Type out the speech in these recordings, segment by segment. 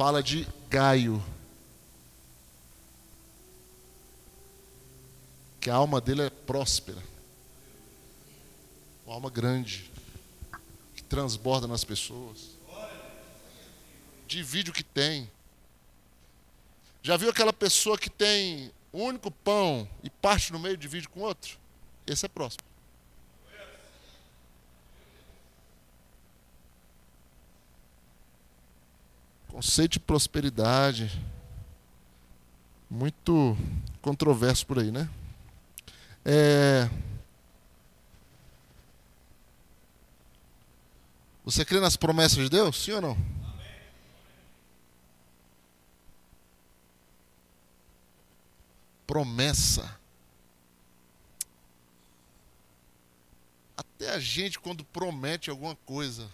fala de Gaio, que a alma dele é próspera, uma alma grande, que transborda nas pessoas, divide o que tem. Já viu aquela pessoa que tem um único pão e parte no meio e divide com outro? Esse é próspero. Conceito de prosperidade muito controverso por aí, né? Você crê nas promessas de Deus? Sim ou não? Promessa. Até a gente, quando promete alguma coisa,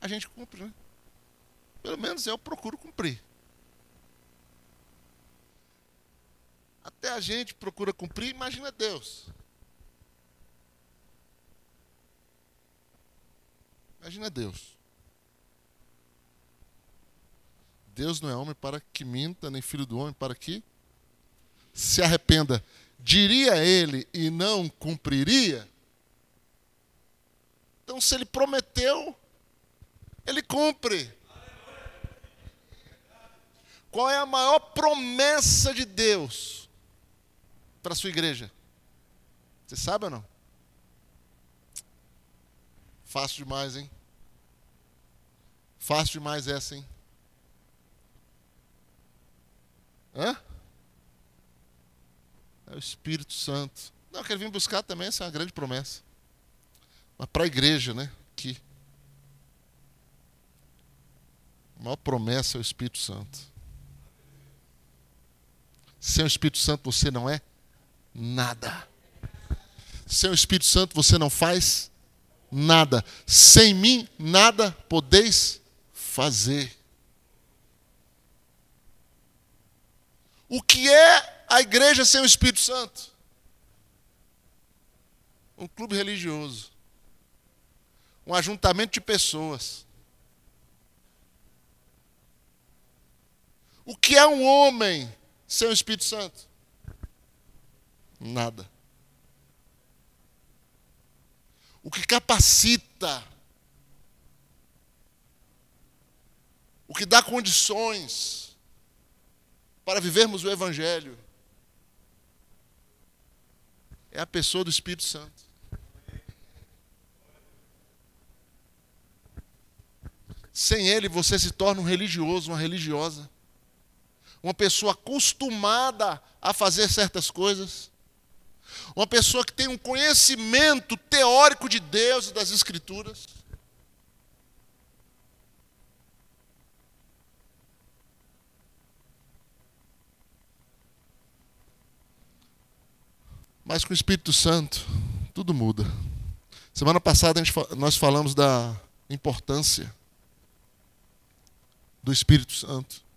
a gente cumpre, né? Pelo menos eu procuro cumprir. Até a gente procura cumprir, imagina Deus. Imagina Deus. Deus não é homem para que minta, nem filho do homem para que se arrependa. Diria ele e não cumpriria? Então, se ele prometeu, ele cumpre. Qual é a maior promessa de Deus para a sua igreja? Você sabe ou não? Fácil demais, hein? Fácil demais essa, hein? Hã? É o Espírito Santo. Não, eu quero vir buscar também, essa é uma grande promessa. Mas para a igreja, né? Aqui. A maior promessa é o Espírito Santo. Sem o Espírito Santo você não é nada. Sem o Espírito Santo você não faz nada. Sem mim nada podeis fazer. O que é a igreja sem o Espírito Santo? Um clube religioso. Um ajuntamento de pessoas. O que é um homem sem o Espírito Santo? Nada. O que capacita, o que dá condições para vivermos o Evangelho, é a pessoa do Espírito Santo. Sem ele você se torna um religioso, uma religiosa. Uma pessoa acostumada a fazer certas coisas. Uma pessoa que tem um conhecimento teórico de Deus e das Escrituras. Mas com o Espírito Santo, tudo muda. Semana passada nós falamos da importância do Espírito Santo.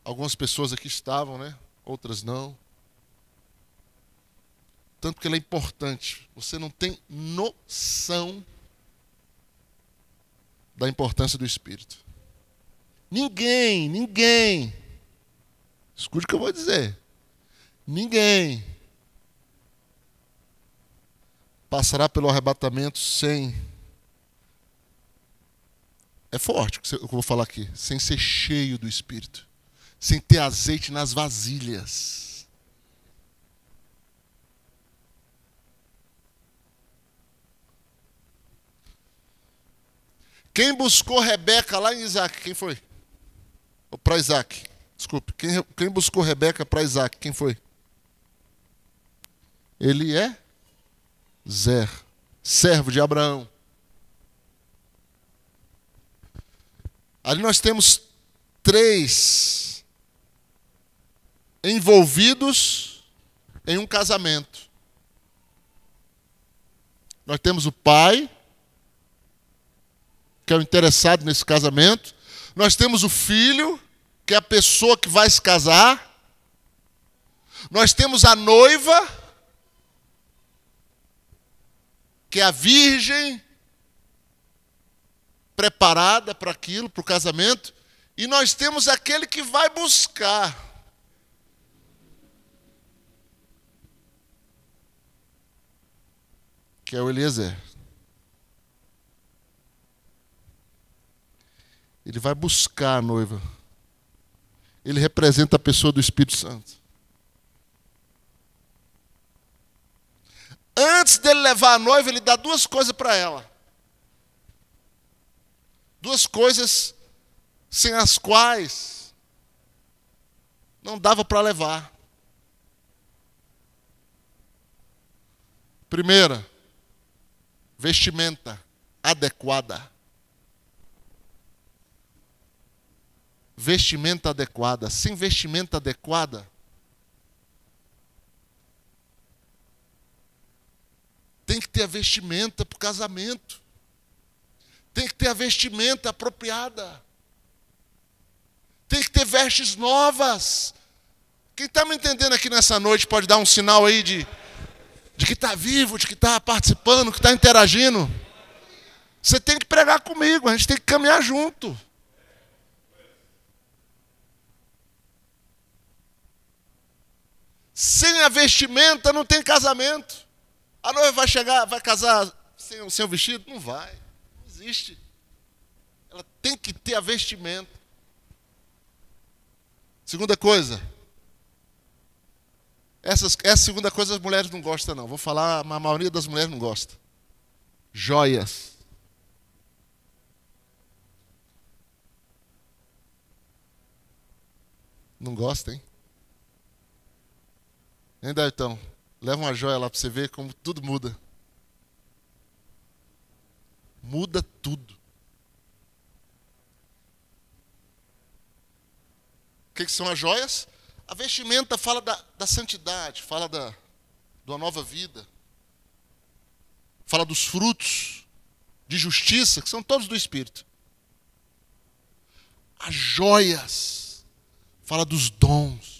Algumas pessoas aqui estavam, né? Outras não. Tanto que ele é importante. Você não tem noção da importância do Espírito. Ninguém. Escute o que eu vou dizer. Ninguém passará pelo arrebatamento sem... É forte o que eu vou falar aqui. Sem ser cheio do Espírito. Sem ter azeite nas vasilhas. Quem buscou Rebeca lá em Isaac? Quem foi? Ou para Isaac? Desculpe. Quem buscou Rebeca para Isaac? Quem foi? Eliezer, servo de Abraão. Ali nós temos 3 envolvidos em um casamento. Nós temos o pai, que é o interessado nesse casamento. Nós temos o filho, que é a pessoa que vai se casar. Nós temos a noiva, que é a virgem. preparada para aquilo, para o casamento, e nós temos aquele que vai buscar. Que é o Eliezer. Ele vai buscar a noiva. Ele representa a pessoa do Espírito Santo. Antes dele levar a noiva, ele dá duas coisas para ela. Duas coisas sem as quais não dava para levar. Primeira, vestimenta adequada. Vestimenta adequada. Sem vestimenta adequada, tem que ter a vestimenta para o casamento. Tem que ter a vestimenta apropriada. Tem que ter vestes novas. Quem está me entendendo aqui nessa noite pode dar um sinal aí de que está vivo, de que está participando, que está interagindo. Você tem que pregar comigo, a gente tem que caminhar junto. Sem a vestimenta não tem casamento. A noiva vai chegar, vai casar sem o vestido? Não vai. Não existe. Ela tem que ter a vestimenta. Segunda coisa. Essa segunda coisa as mulheres não gostam, não. Vou falar, a maioria das mulheres não gosta. Joias. Não gosta, hein? Hein, Daitão? Leva uma joia lá para você ver como tudo muda. Muda tudo. O que são as joias? A vestimenta fala da santidade, fala de uma nova vida. Fala dos frutos de justiça, que são todos do Espírito. As joias fala dos dons.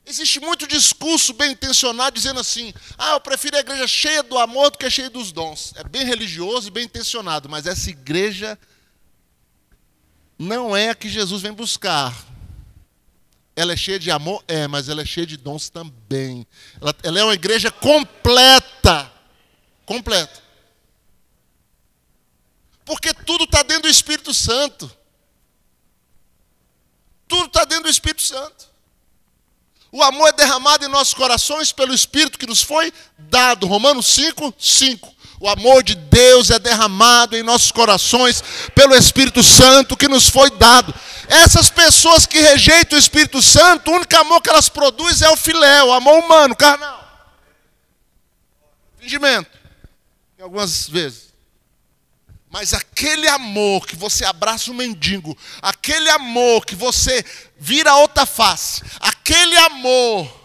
Existe muito discurso bem intencionado dizendo assim: eu prefiro a igreja cheia do amor do que cheia dos dons. É bem religioso e bem intencionado, mas essa igreja não é a que Jesus vem buscar. Ela é cheia de amor? É, mas ela é cheia de dons também. Ela é uma igreja completa. Completa. Porque tudo está dentro do Espírito Santo. Tudo está dentro do Espírito Santo. O amor é derramado em nossos corações pelo Espírito que nos foi dado. Romanos 5:5. O amor de Deus é derramado em nossos corações pelo Espírito Santo que nos foi dado. Essas pessoas que rejeitam o Espírito Santo, o único amor que elas produzem é o filé, o amor humano, carnal. Fingimento. Algumas vezes. Mas aquele amor que você abraça um mendigo, aquele amor que você vira outra face, aquele amor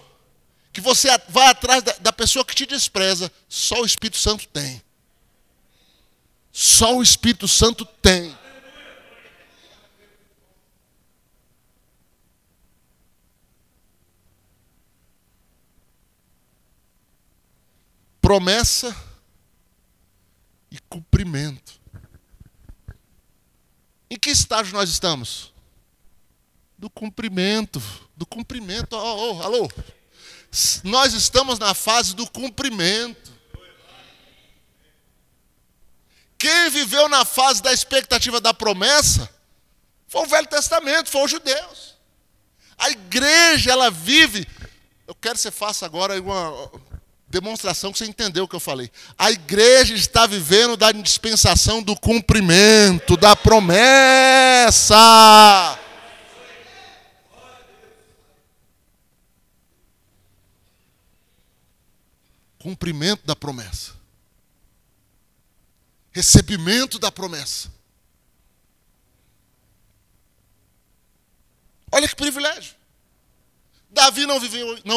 que você vai atrás da pessoa que te despreza, só o Espírito Santo tem. Só o Espírito Santo tem. Promessa e cumprimento. Em que estágio nós estamos? Do cumprimento. Do cumprimento. Alô? Nós estamos na fase do cumprimento. Quem viveu na fase da expectativa da promessa foi o Velho Testamento, foi os judeus. A igreja, ela vive. Eu quero que você faça agora uma demonstração que você entendeu o que eu falei. A igreja está vivendo da dispensação do cumprimento, da promessa. Cumprimento da promessa. Recebimento da promessa. Olha que privilégio. Davi não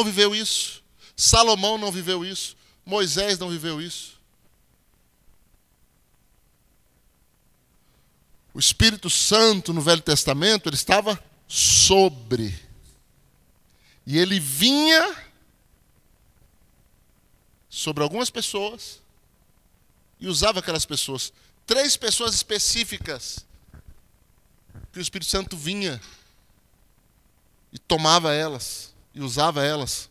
viveu isso. Salomão não viveu isso. Moisés não viveu isso. O Espírito Santo no Velho Testamento, ele estava sobre. E ele vinha sobre algumas pessoas E usava aquelas pessoas. 3 pessoas específicas que o Espírito Santo vinha e tomava elas e usava elas.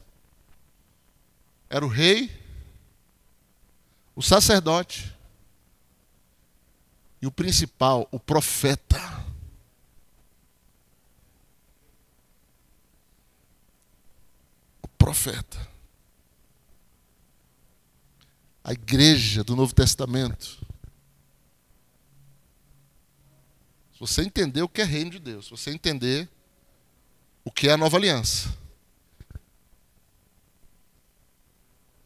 Era o rei, o sacerdote e o principal, o profeta. O profeta. A igreja do Novo Testamento. Se você entender o que é reino de Deus, se você entender o que é a nova aliança,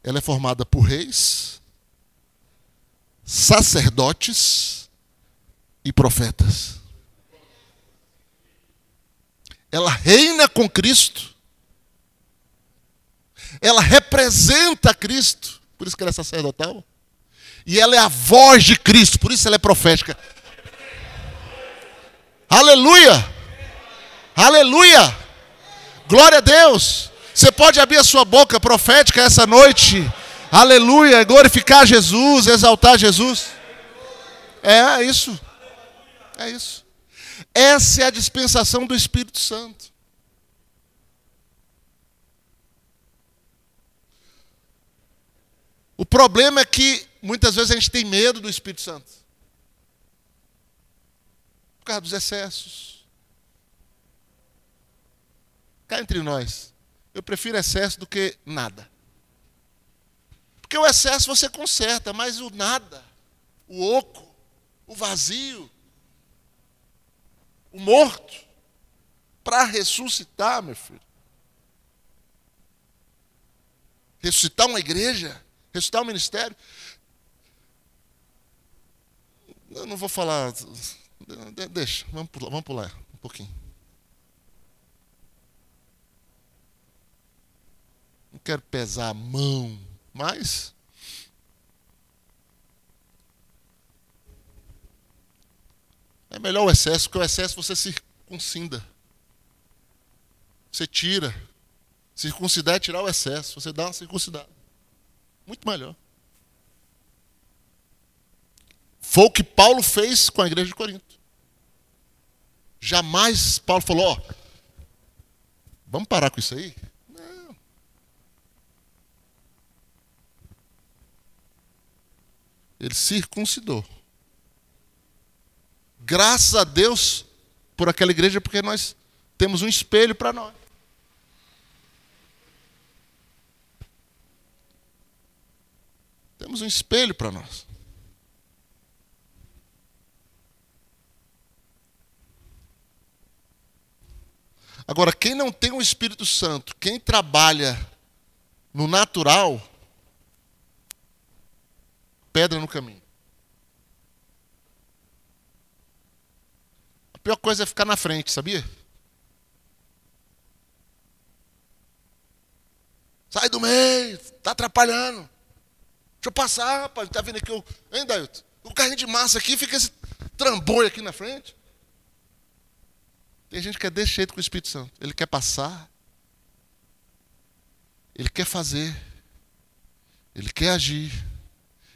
ela é formada por reis, sacerdotes e profetas. Ela reina com Cristo. Ela representa Cristo. Por isso que ela é sacerdotal. E ela é a voz de Cristo. Por isso ela é profética. Aleluia! Aleluia! Glória a Deus! Você pode abrir a sua boca profética essa noite. Aleluia! Glorificar Jesus, exaltar Jesus. É isso. É isso. Essa é a dispensação do Espírito Santo. O problema é que muitas vezes a gente tem medo do Espírito Santo. Por causa dos excessos. Cá entre nós, eu prefiro excesso do que nada. Porque o excesso você conserta, mas o nada, o oco, o vazio, o morto, para ressuscitar, meu filho. Ressuscitar uma igreja, ressuscitar um ministério. Eu não vou falar, deixa, vamos pular um pouquinho. Não quero pesar a mão, mas é melhor o excesso, porque o excesso você circuncida. Você tira. Circuncidar é tirar o excesso. Você dá uma circuncidada. Muito melhor. Foi o que Paulo fez com a igreja de Corinto. Jamais Paulo falou, vamos parar com isso aí? Não. Ele circuncidou. Graças a Deus por aquela igreja, porque nós temos um espelho para nós. Temos um espelho para nós. Agora, quem não tem o Espírito Santo, quem trabalha no natural, pedra no caminho. A pior coisa é ficar na frente, sabia? Sai do meio, está atrapalhando. Deixa eu passar, rapaz. Está vendo aqui, hein, Dailton? O carrinho de massa aqui, fica esse trambolho aqui na frente. Tem gente que é desse jeito com o Espírito Santo. Ele quer passar. Ele quer fazer. Ele quer agir.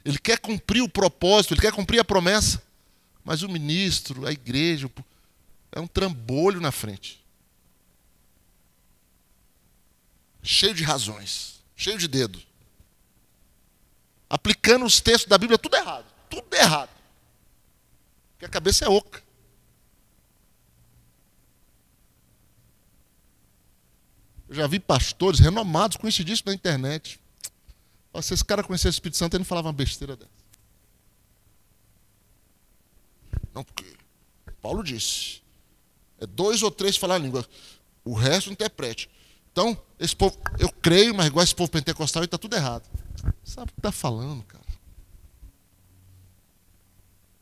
Ele quer cumprir o propósito, ele quer cumprir a promessa. Mas o ministro, a igreja, é um trambolho na frente. Cheio de razões, cheio de dedo. Aplicando os textos da Bíblia tudo errado. Tudo errado. Porque a cabeça é oca. Eu já vi pastores renomados conhecidíssimos na internet. Se esse cara conhecesse o Espírito Santo, ele não falava uma besteira dessa. Não, porque Paulo disse. É 2 ou 3 falar a língua. O resto interprete. Então, esse povo, eu creio, mas igual esse povo pentecostal, está tudo errado. Sabe o que está falando, cara?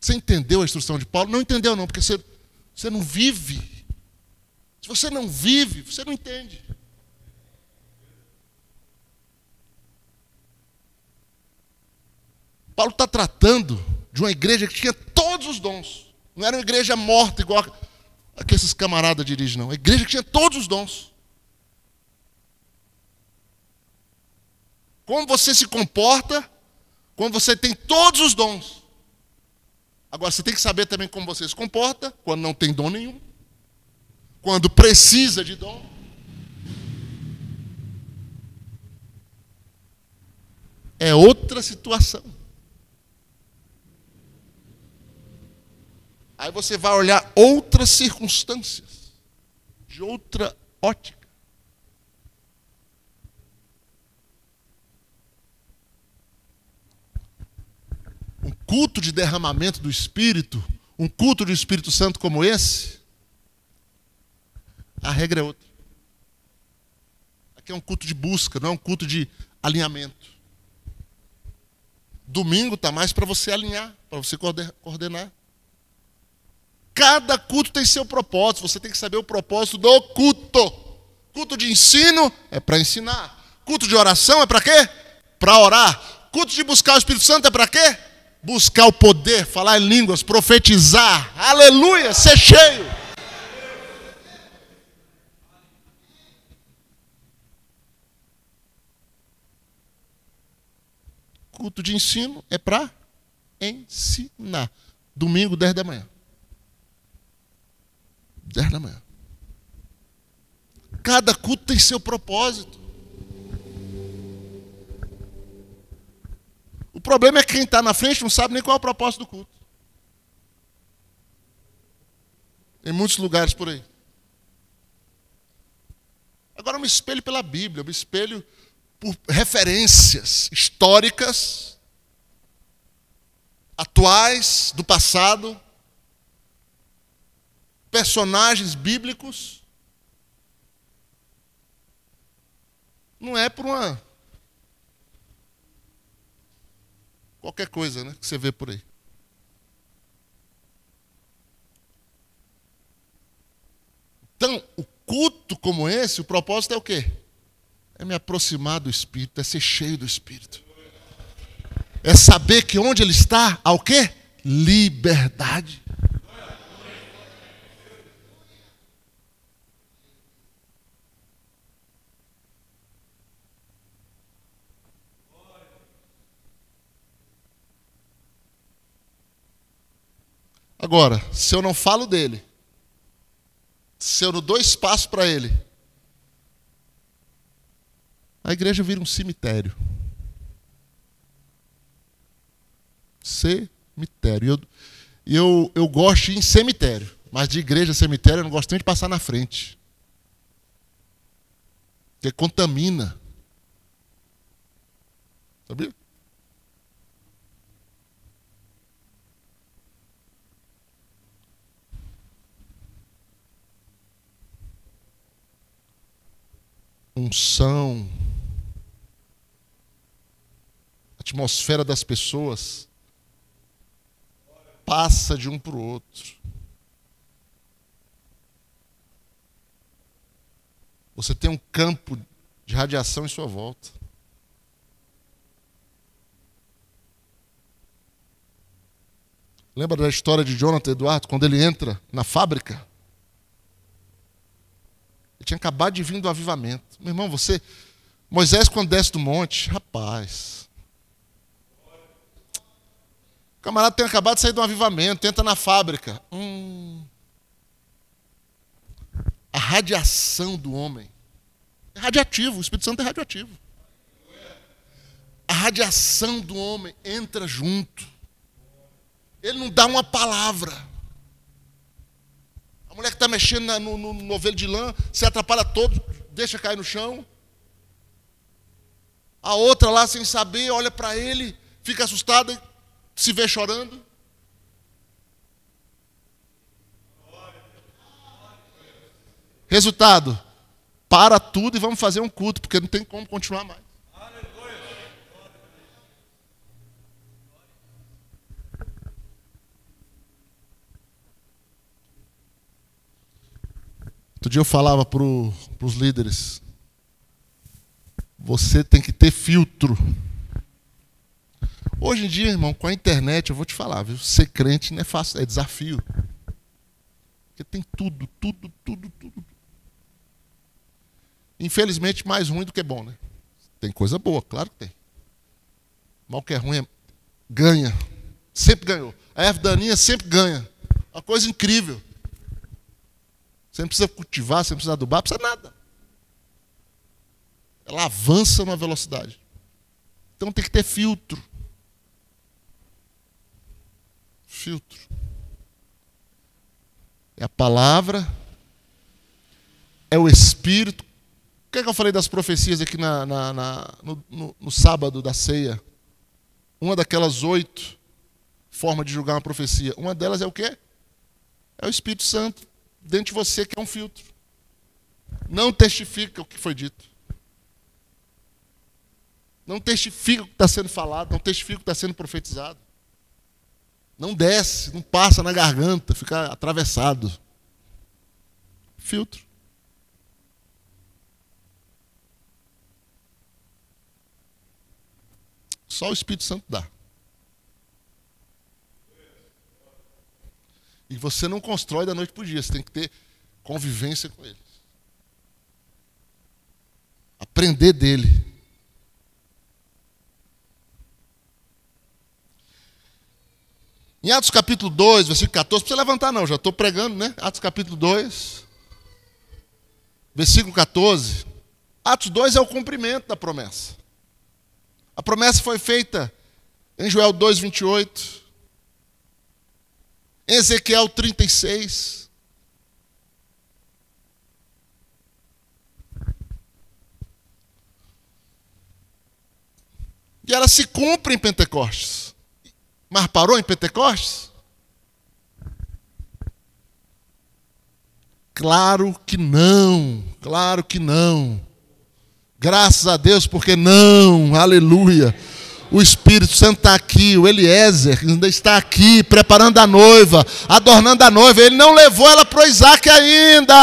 Você entendeu a instrução de Paulo? Não entendeu não, porque você não vive. Se você não vive, você não entende. Paulo está tratando de uma igreja que tinha todos os dons. Não era uma igreja morta igual a que esses camaradas dirigem, não. Uma igreja que tinha todos os dons. Como você se comporta, Quando você tem todos os dons. Agora, você tem que saber também como você se comporta quando não tem dom nenhum. Quando precisa de dom. É outra situação. Aí você vai olhar outras circunstâncias, de outra ótica. Um culto de derramamento do Espírito, um culto do Espírito Santo como esse, a regra é outra. Aqui é um culto de busca, não é um culto de alinhamento. Domingo está mais para você alinhar, para você coordenar. Cada culto tem seu propósito, você tem que saber o propósito do culto. Culto de ensino é para ensinar. Culto de oração é para quê? Para orar. Culto de buscar o Espírito Santo é para quê? Buscar o poder, falar em línguas, profetizar. Aleluia, ser cheio. Culto de ensino é para ensinar. Domingo, 10 da manhã. 10 da manhã. Cada culto tem seu propósito. O problema é que quem está na frente não sabe nem qual é o propósito do culto. Em muitos lugares por aí. Agora eu me espelho pela Bíblia, eu me espelho por referências históricas, atuais, do passado, personagens bíblicos. Não é por uma qualquer coisa, né, que você vê por aí. Então, o culto como esse, o propósito é o quê? É me aproximar do Espírito, é ser cheio do Espírito. É saber que onde Ele está, há o quê? Liberdade. Agora, se eu não falo dele, se eu não dou espaço para ele, a igreja vira um cemitério. Cemitério. Eu gosto de ir em cemitério, mas de igreja a cemitério eu não gosto nem de passar na frente. Porque contamina. Sabia? Unção, a atmosfera das pessoas passa de um para o outro. Você tem um campo de radiação em sua volta. Lembra da história de Jonathan Eduardo, quando ele entra na fábrica? Ele tinha acabado de vir do avivamento. Meu irmão, Moisés, quando desce do monte, rapaz. O camarada tem acabado de sair do avivamento, entra na fábrica. A radiação do homem é radiativo, o Espírito Santo é radioativo. A radiação do homem entra junto. Ele não dá uma palavra. A mulher que está mexendo no novelo de lã se atrapalha todo, deixa cair no chão. A outra lá, sem saber, olha para ele, fica assustada e se vê chorando. Resultado, para tudo e vamos fazer um culto, porque não tem como continuar mais. Outro dia eu falava para os líderes, você tem que ter filtro. Hoje em dia, irmão, com a internet, eu vou te falar, viu? Ser crente não é fácil, é desafio. Porque tem tudo. Infelizmente, mais ruim do que bom, né? Tem coisa boa, claro que tem. Mas o que é ruim ganha. Sempre ganhou. A erva daninha sempre ganha. Uma coisa incrível. Você não precisa cultivar, você não precisa adubar, não precisa nada. Ela avança numa velocidade. Então tem que ter filtro. Filtro. É a palavra, é o Espírito. O que é que eu falei das profecias aqui no sábado da ceia? Uma daquelas 8 formas de julgar uma profecia. Uma delas é o quê? É o Espírito Santo dentro de você, que é um filtro. Não testifica o que foi dito. Não testifica o que está sendo falado, não testifica o que está sendo profetizado. Não desce, não passa na garganta, fica atravessado. Filtro. Só o Espírito Santo dá. E você não constrói da noite para o dia, você tem que ter convivência com ele. Aprender dele. Em Atos capítulo 2, versículo 14, não precisa levantar não, já estou pregando, né? Atos capítulo 2, versículo 14. Atos 2 é o cumprimento da promessa. A promessa foi feita em Joel 2, 28, em Ezequiel 36. E ela se cumpre em Pentecostes. Mas parou em Pentecostes? Claro que não, claro que não. Graças a Deus, porque não, aleluia. O Espírito Santo está aqui, o Eliezer ainda está aqui, preparando a noiva, adornando a noiva. Ele não levou ela para o Isaac ainda.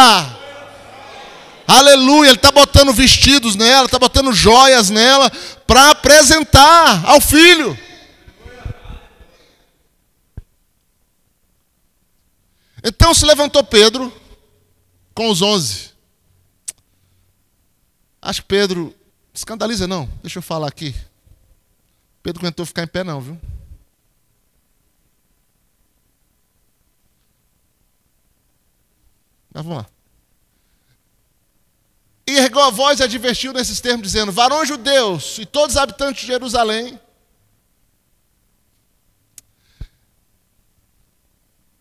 Aleluia, ele está botando vestidos nela, está botando joias nela, para apresentar ao filho. Então se levantou Pedro com os 11. Acho que Pedro, escandaliza não, deixa eu falar aqui. Pedro aguentou ficar em pé não, viu? Mas vamos lá. E ergueu a voz e advertiu nesses termos, dizendo: varões judeus e todos os habitantes de Jerusalém,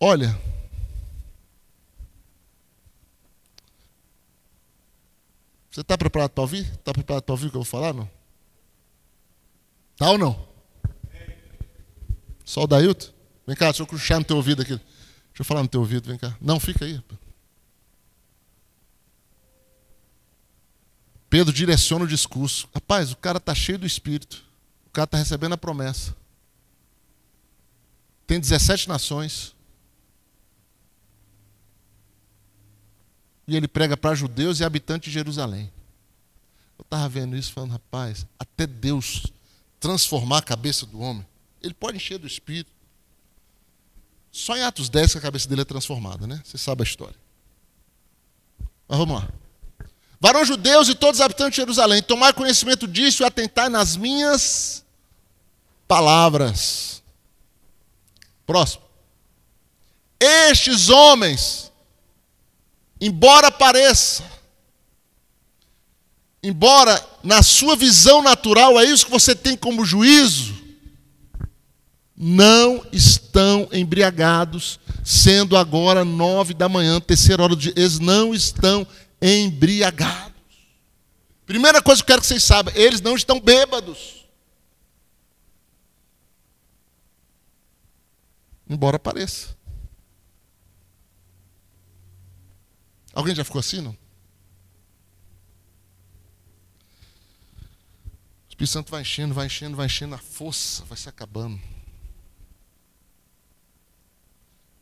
olha, você está preparado para ouvir? Está preparado para ouvir o que eu vou falar, não? Está ou não? Só o Dailton? Vem cá, deixa eu puxar no teu ouvido aqui. Deixa eu falar no teu ouvido, vem cá. Não, fica aí. Pedro direciona o discurso. Rapaz, o cara está cheio do Espírito. O cara está recebendo a promessa. Tem 17 nações. E ele prega para judeus e habitantes de Jerusalém. Eu estava vendo isso falando, rapaz, até Deus transformar a cabeça do homem, ele pode encher do Espírito. Só em Atos 10 que a cabeça dele é transformada, né? Você sabe a história. Mas vamos lá. Varões judeus e todos os habitantes de Jerusalém, tomai conhecimento disso e atentai nas minhas palavras. Próximo. Estes homens, embora pareça, embora na sua visão natural é isso que você tem como juízo, não estão embriagados, sendo agora 9 da manhã, terceira hora do dia. Eles não estão embriagados. Primeira coisa que eu quero que vocês saibam, eles não estão bêbados. Embora pareça. Alguém já ficou assim, não? O Espírito Santo vai enchendo, vai enchendo, vai enchendo, a força vai se acabando.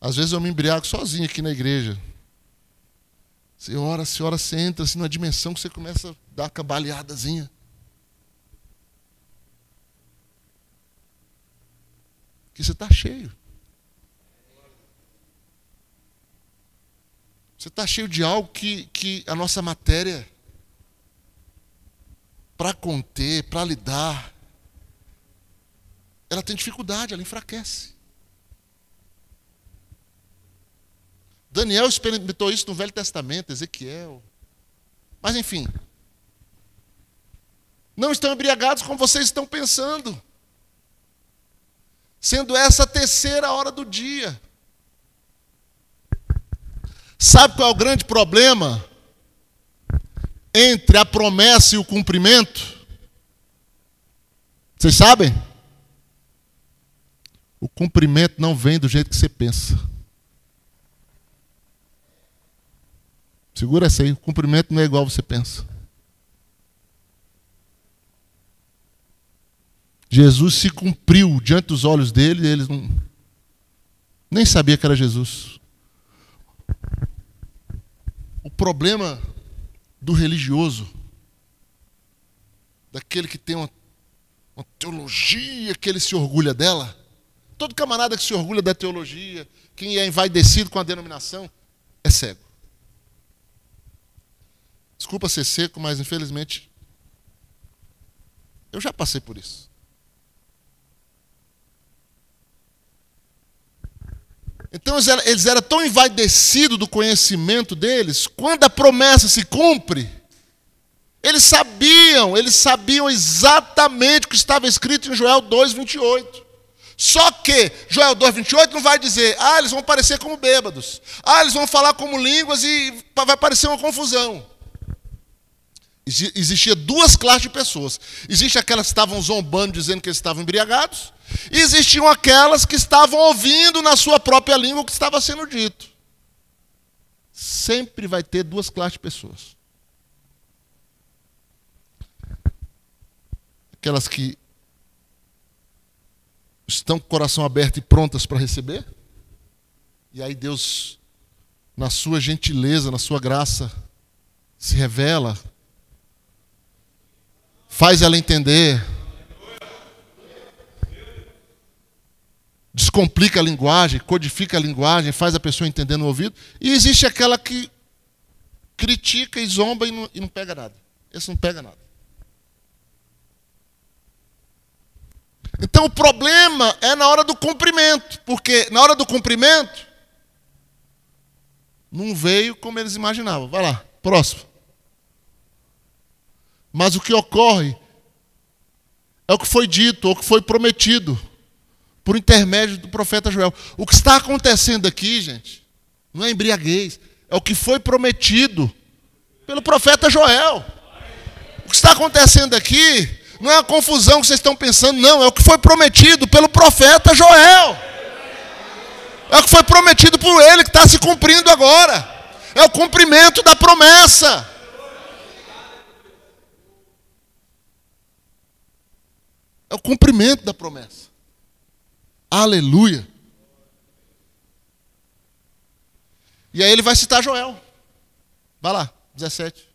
Às vezes eu me embriago sozinho aqui na igreja. Você ora, você entra assim numa dimensão que você começa a dar uma cambaleadazinha. Que você está cheio. Você está cheio de algo que a nossa matéria, para conter, para lidar, ela tem dificuldade, ela enfraquece. Daniel experimentou isso no Velho Testamento, Ezequiel. Mas enfim, não estão embriagados como vocês estão pensando, sendo essa a terceira hora do dia. Sabe qual é o grande problema entre a promessa e o cumprimento? Vocês sabem? O cumprimento não vem do jeito que você pensa. Segura essa aí, o cumprimento não é igual você pensa. Jesus se cumpriu diante dos olhos dele, e eles nem sabiam que era Jesus. O problema do religioso, daquele que tem uma teologia que ele se orgulha dela, todo camarada que se orgulha da teologia, quem é envaidecido com a denominação, é cego. Desculpa ser seco, mas infelizmente eu já passei por isso. Então eles eram tão envaidecidos do conhecimento deles, quando a promessa se cumpre, eles sabiam exatamente o que estava escrito em Joel 2:28. Só que Joel 2:28 não vai dizer, eles vão parecer como bêbados, eles vão falar como línguas e vai parecer uma confusão. Existia duas classes de pessoas. Existem aquelas que estavam zombando, dizendo que eles estavam embriagados, e existiam aquelas que estavam ouvindo na sua própria língua o que estava sendo dito. Sempre vai ter duas classes de pessoas. Aquelas que estão com o coração aberto e prontas para receber, e aí Deus, na sua gentileza, na sua graça, se revela, faz ela entender, descomplica a linguagem, codifica a linguagem, faz a pessoa entender no ouvido. E existe aquela que critica e zomba e não pega nada. Esse não pega nada. Então o problema é na hora do cumprimento, porque na hora do cumprimento não veio como eles imaginavam. Vai lá, próximo. Mas o que ocorre é o que foi dito, ou o que foi prometido, por intermédio do profeta Joel. O que está acontecendo aqui, gente, não é embriaguez, é o que foi prometido pelo profeta Joel. O que está acontecendo aqui não é a confusão que vocês estão pensando, não, é o que foi prometido pelo profeta Joel. É o que foi prometido por ele, que está se cumprindo agora. É o cumprimento da promessa. É o cumprimento da promessa. Aleluia. E aí ele vai citar Joel. Vai lá, 17.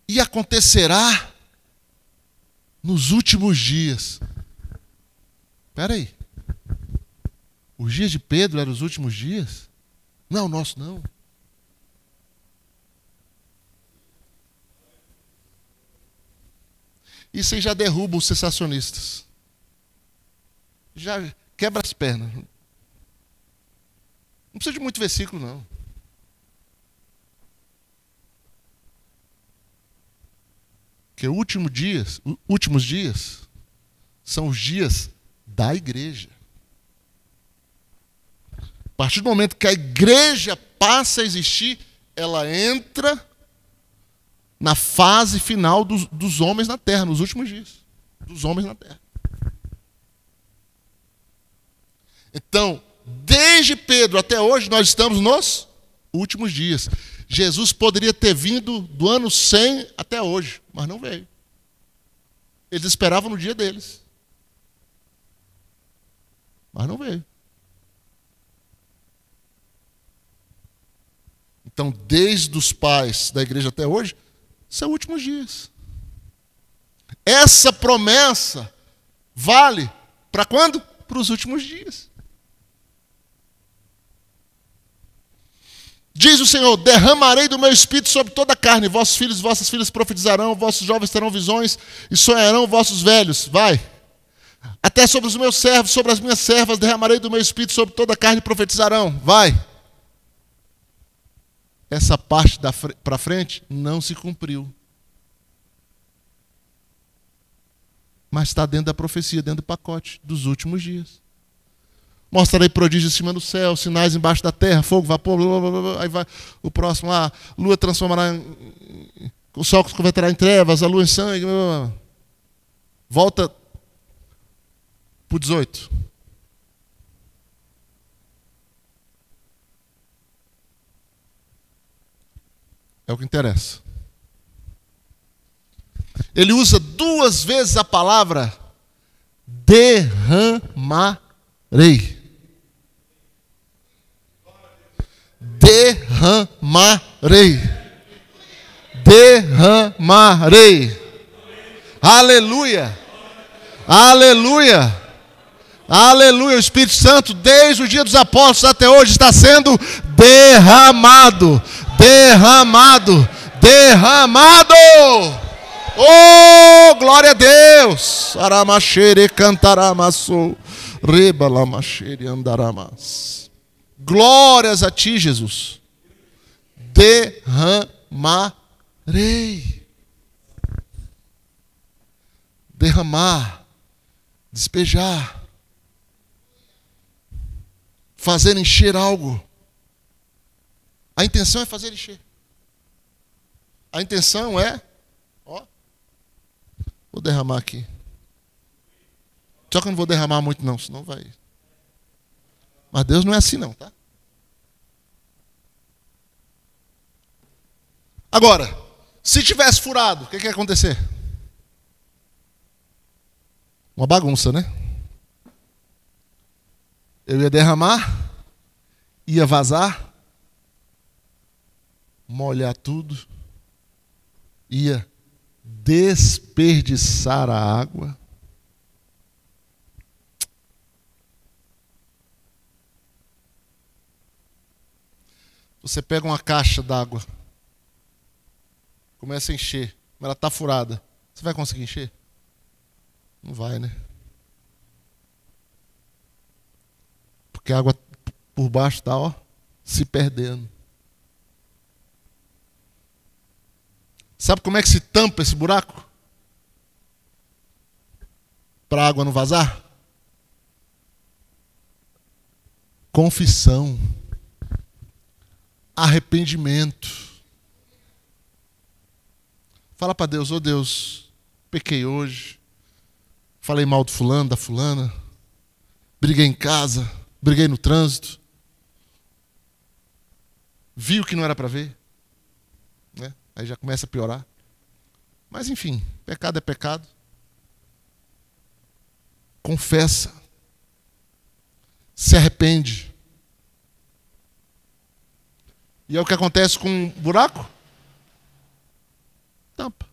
E acontecerá nos últimos dias. Espera aí. Os dias de Pedro eram os últimos dias? Não, o nosso não. Isso aí já derruba os sensacionistas. Já quebra as pernas. Não precisa de muito versículo, não. Porque últimos dias são os dias da igreja. A partir do momento que a igreja passa a existir, ela entra na fase final dos homens na terra, nos últimos dias. Dos homens na terra. Então, desde Pedro até hoje, nós estamos nos últimos dias. Jesus poderia ter vindo do ano 100 até hoje, mas não veio. Eles esperavam no dia deles. Mas não veio. Então, desde os pais da igreja até hoje, são últimos dias. Essa promessa vale para quando? Para os últimos dias. Diz o Senhor: derramarei do meu espírito sobre toda a carne, vossos filhos e vossas filhas profetizarão, vossos jovens terão visões e sonharão vossos velhos. Vai. Até sobre os meus servos, sobre as minhas servas, derramarei do meu espírito sobre toda a carne e profetizarão. Vai. Essa parte para frente não se cumpriu. Mas está dentro da profecia, dentro do pacote dos últimos dias. Mostrarei prodígios em cima do céu, sinais embaixo da terra, fogo, vapor, blá, blá, blá. Aí vai o próximo lá, lua transformará, o sol se converterá em trevas, a lua em sangue. Blá, blá, blá. Volta para o 18. É o que interessa. Ele usa 2 vezes a palavra derramarei. Derramarei. Derramarei. Aleluia. Aleluia. Aleluia. O Espírito Santo, desde o dia dos apóstolos até hoje, está sendo derramado. Derramado. Derramado. Oh, glória a Deus. Aramachere cantaramassou. Rebalamachere andaramas. Glórias a ti, Jesus. Derramarei. Derramar. Despejar. Fazer encher algo. A intenção é fazer encher. A intenção é, ó, vou derramar aqui. Só que eu não vou derramar muito não, senão vai. Mas Deus não é assim não, tá? Agora, se tivesse furado, o que ia acontecer? Uma bagunça, né? Eu ia derramar, ia vazar, molhar tudo, ia desperdiçar a água. Você pega uma caixa d'água, começa a encher, mas ela está furada. Você vai conseguir encher? Não vai, né? Porque a água por baixo está, ó, se perdendo. Sabe como é que se tampa esse buraco? Para a água não vazar? Confissão. Arrependimento. Fala para Deus: ô Deus, pequei hoje, falei mal do fulano, da fulana, briguei em casa, briguei no trânsito, vi o que não era para ver, né? Aí já começa a piorar. Mas enfim, pecado é pecado. Confessa. Se arrepende. E é o que acontece com um buraco? Tampa.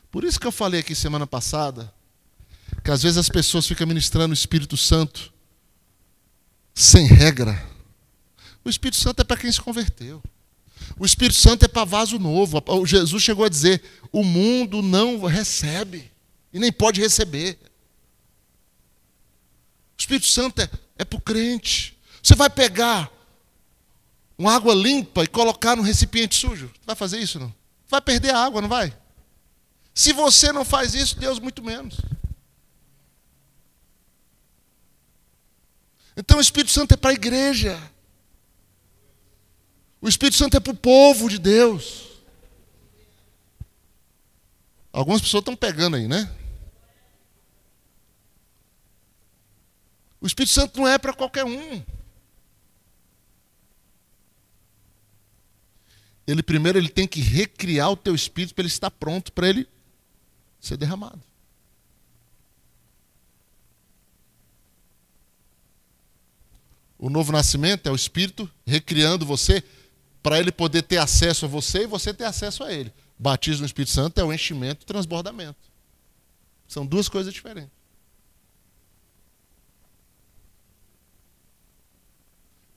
Por isso que eu falei aqui semana passada, que às vezes as pessoas ficam ministrando o Espírito Santo sem regra. O Espírito Santo é para quem se converteu. O Espírito Santo é para vaso novo. Jesus chegou a dizer: o mundo não recebe e nem pode receber. O Espírito Santo é para o crente. Você vai pegar uma água limpa e colocar num recipiente sujo? Vai fazer isso, não? Vai perder a água, não vai? Se você não faz isso, Deus muito menos. Então o Espírito Santo é para a igreja. O Espírito Santo é para o povo de Deus. Algumas pessoas estão pegando aí, né? O Espírito Santo não é para qualquer um. Primeiro ele tem que recriar o teu espírito para ele estar pronto para ele ser derramado. O novo nascimento é o Espírito recriando você para ele poder ter acesso a você e você ter acesso a ele. O batismo no Espírito Santo é o enchimento e transbordamento. São duas coisas diferentes.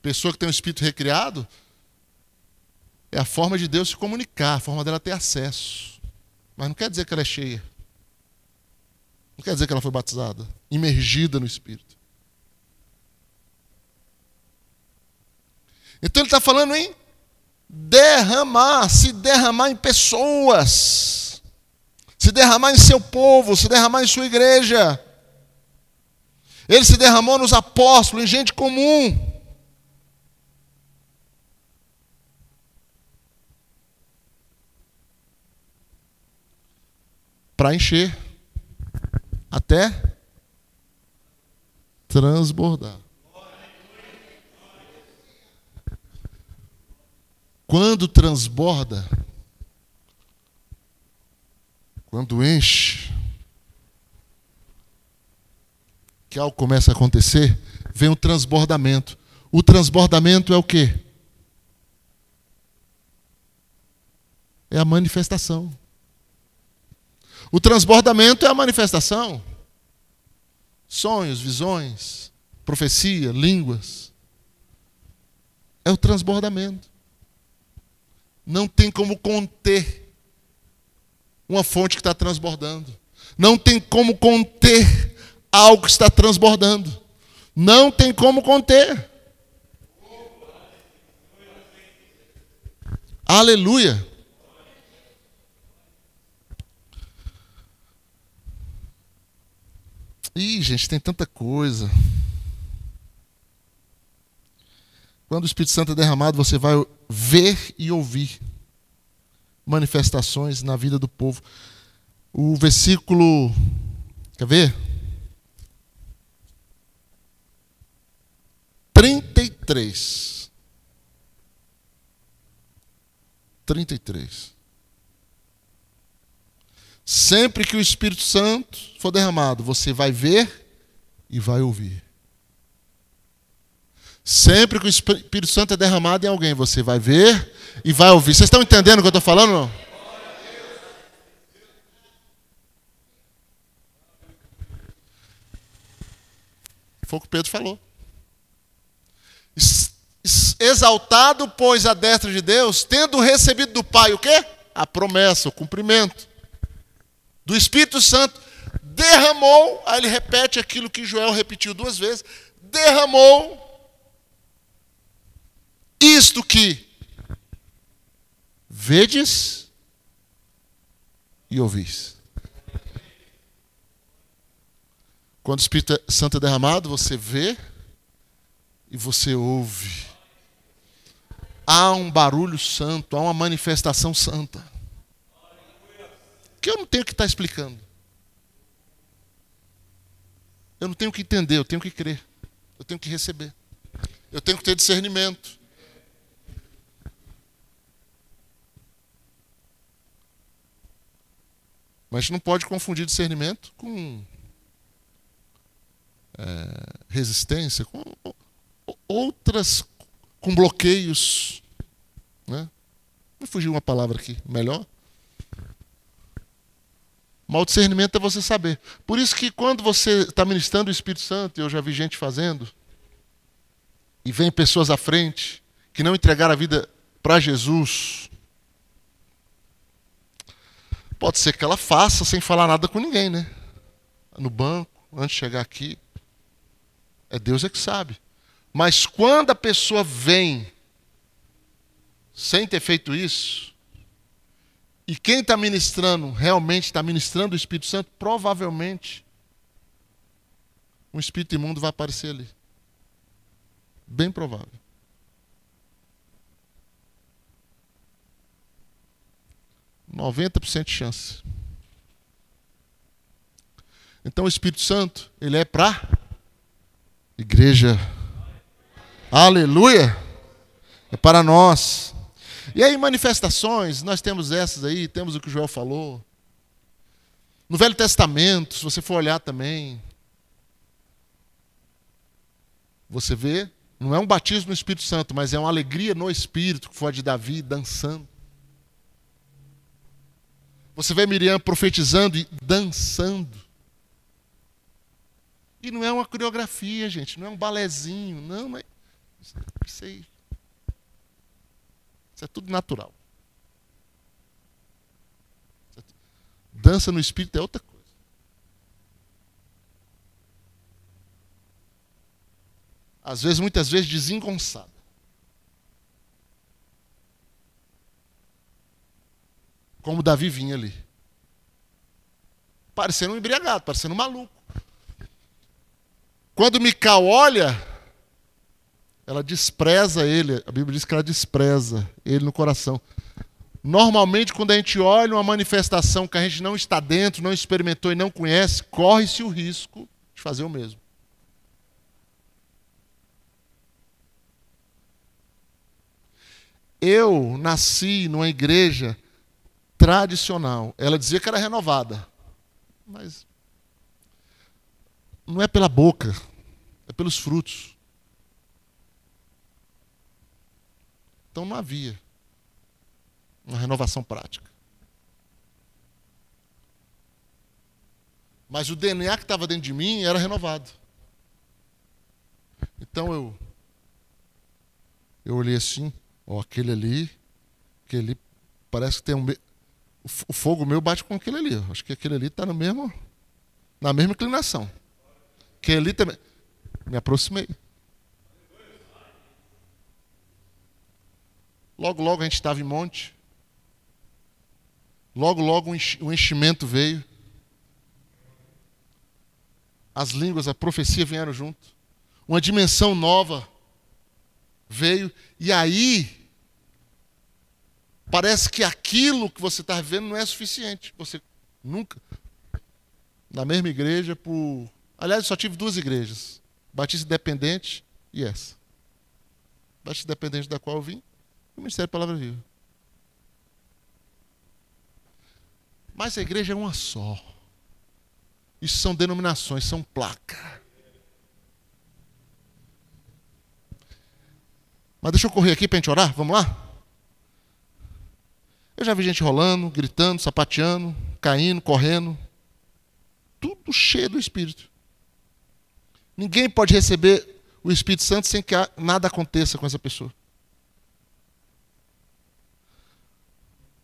Pessoa que tem um espírito recriado é a forma de Deus se comunicar, a forma dela ter acesso. Mas não quer dizer que ela é cheia. Não quer dizer que ela foi batizada, imergida no Espírito. Então ele está falando em derramar, se derramar em pessoas, se derramar em seu povo, se derramar em sua igreja. Ele se derramou nos apóstolos, em gente comum. Para encher, até transbordar. Quando transborda, quando enche, que algo começa a acontecer, vem o transbordamento. O transbordamento é o quê? É a manifestação. O transbordamento é a manifestação. Sonhos, visões, profecia, línguas. É o transbordamento. Não tem como conter uma fonte que está transbordando. Não tem como conter algo que está transbordando. Não tem como conter. Aleluia. Ih, gente, tem tanta coisa. Quando o Espírito Santo é derramado, você vai ver e ouvir manifestações na vida do povo. O versículo, quer ver? 33. Sempre que o Espírito Santo for derramado, você vai ver e vai ouvir. Sempre que o Espírito Santo é derramado em alguém, você vai ver e vai ouvir. Vocês estão entendendo o que eu estou falando? Não? Foi o que Pedro falou. Exaltado, pois, à destra de Deus, tendo recebido do Pai o quê? A promessa, o cumprimento. Do Espírito Santo, derramou, aí ele repete aquilo que Joel repetiu 2 vezes, derramou isto que vedes e ouvis. Quando o Espírito Santo é derramado, você vê e você ouve. Há um barulho santo, há uma manifestação santa. Que eu não tenho que estar explicando. Eu não tenho que entender, eu tenho que crer. Eu tenho que receber. Eu tenho que ter discernimento. Mas a gente não pode confundir discernimento com resistência, com outras, com bloqueios. Né? Vou fugir uma palavra aqui, melhor. Mas o discernimento é você saber. Por isso que quando você está ministrando o Espírito Santo, eu já vi gente fazendo, e vem pessoas à frente que não entregaram a vida para Jesus, pode ser que ela faça sem falar nada com ninguém, né? No banco, antes de chegar aqui. É Deus é que sabe. Mas quando a pessoa vem sem ter feito isso, e quem está ministrando, realmente está ministrando o Espírito Santo, provavelmente um espírito imundo vai aparecer ali. Bem provável. %90 de chance. Então o Espírito Santo, ele é para igreja. Aleluia! É para nós. E aí, manifestações, nós temos essas aí, temos o que o Joel falou. No Velho Testamento, se você for olhar também, você vê, não é um batismo no Espírito Santo, mas é uma alegria no Espírito, que foi a de Davi, dançando. Você vê Miriam profetizando e dançando. E não é uma coreografia, gente, não é um balezinho, não, Isso é tudo natural. Dança no espírito é outra coisa. Às vezes, muitas vezes, desengonçada. Como Davi vinha ali. Parecendo um embriagado, parecendo um maluco. Quando Mical olha, ela despreza ele. A Bíblia diz que ela despreza ele no coração. Normalmente, quando a gente olha uma manifestação que a gente não está dentro, não experimentou e não conhece, corre-se o risco de fazer o mesmo. Eu nasci numa igreja tradicional. Ela dizia que era renovada. Mas não é pela boca, é pelos frutos. Então não havia uma renovação prática. Mas o DNA que estava dentro de mim era renovado. Então eu olhei assim, ó, aquele ali parece que tem o fogo meu bate com aquele ali. Acho que aquele ali está na mesma inclinação. Aquele ali também. Me aproximei. Logo, logo a gente estava em monte. Logo, logo o enchimento veio. As línguas, a profecia vieram junto. Uma dimensão nova veio. E aí, parece que aquilo que você está vivendo não é suficiente. Você nunca... Na mesma igreja, aliás, eu só tive 2 igrejas. Batista Independente e essa. Batista Independente da qual eu vim, e o Ministério da Palavra Viva. Mas a igreja é uma só. Isso são denominações, são placas. Mas deixa eu correr aqui para a gente orar, vamos lá? Eu já vi gente rolando, gritando, sapateando, caindo, correndo. Tudo cheio do Espírito. Ninguém pode receber o Espírito Santo sem que nada aconteça com essa pessoa.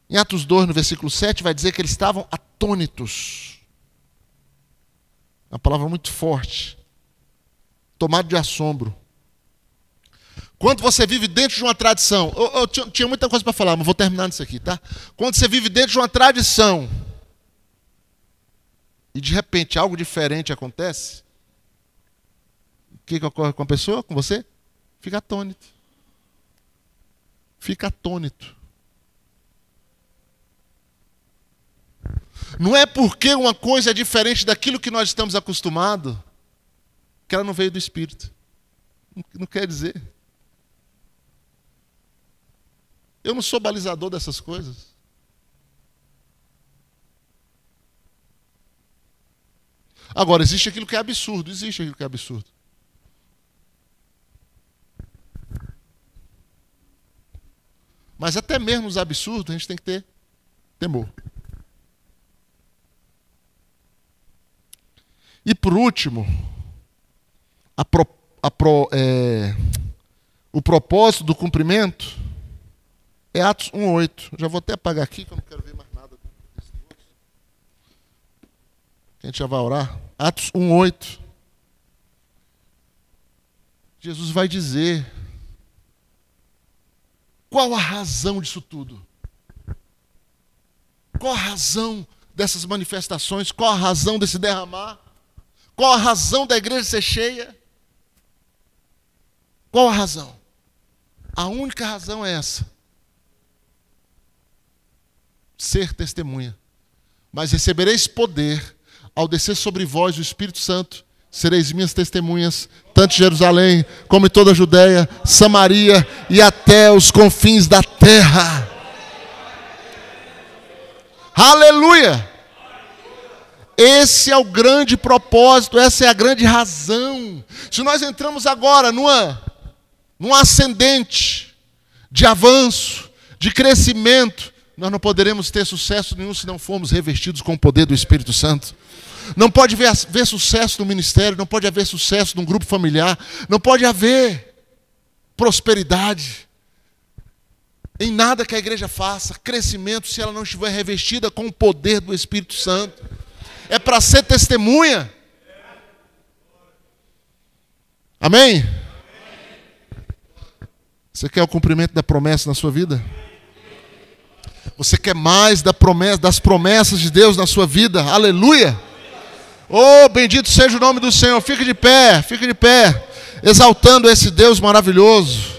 Em Atos 2, no versículo 7, vai dizer que eles estavam atônitos. Uma palavra muito forte. Tomado de assombro. Quando você vive dentro de uma tradição, eu tinha muita coisa para falar, mas vou terminar nisso aqui, tá? Quando você vive dentro de uma tradição e de repente algo diferente acontece, o que ocorre com a pessoa, com você? Fica atônito. Fica atônito. Não é porque uma coisa é diferente daquilo que nós estamos acostumados que ela não veio do Espírito. Não quer dizer. Eu não sou balizador dessas coisas. Agora, existe aquilo que é absurdo. Existe aquilo que é absurdo. Mas até mesmo os absurdos, a gente tem que ter temor. E por último, o propósito do cumprimento é Atos 1:8. Já vou até apagar aqui, que eu não quero ver mais nada desse negócio. A gente já vai orar. Atos 1:8. Jesus vai dizer qual a razão disso tudo. Qual a razão dessas manifestações? Qual a razão desse derramar? Qual a razão da igreja ser cheia? Qual a razão? A única razão é essa. Ser testemunha. Mas recebereis poder ao descer sobre vós o Espírito Santo. Sereis minhas testemunhas, tanto em Jerusalém como em toda a Judéia, Samaria e até os confins da terra. Aleluia! Esse é o grande propósito, essa é a grande razão. Se nós entramos agora num ascendente de avanço, de crescimento, nós não poderemos ter sucesso nenhum se não formos revestidos com o poder do Espírito Santo. Não pode haver sucesso no ministério, não pode haver sucesso num grupo familiar, não pode haver. prosperidade. Em nada que a igreja faça, crescimento, se ela não estiver revestida com o poder do Espírito Santo. É para ser testemunha. Amém? Você quer o cumprimento da promessa na sua vida? Você quer mais das promessas de Deus na sua vida? Aleluia! Oh, bendito seja o nome do Senhor. Fique de pé, exaltando esse Deus maravilhoso.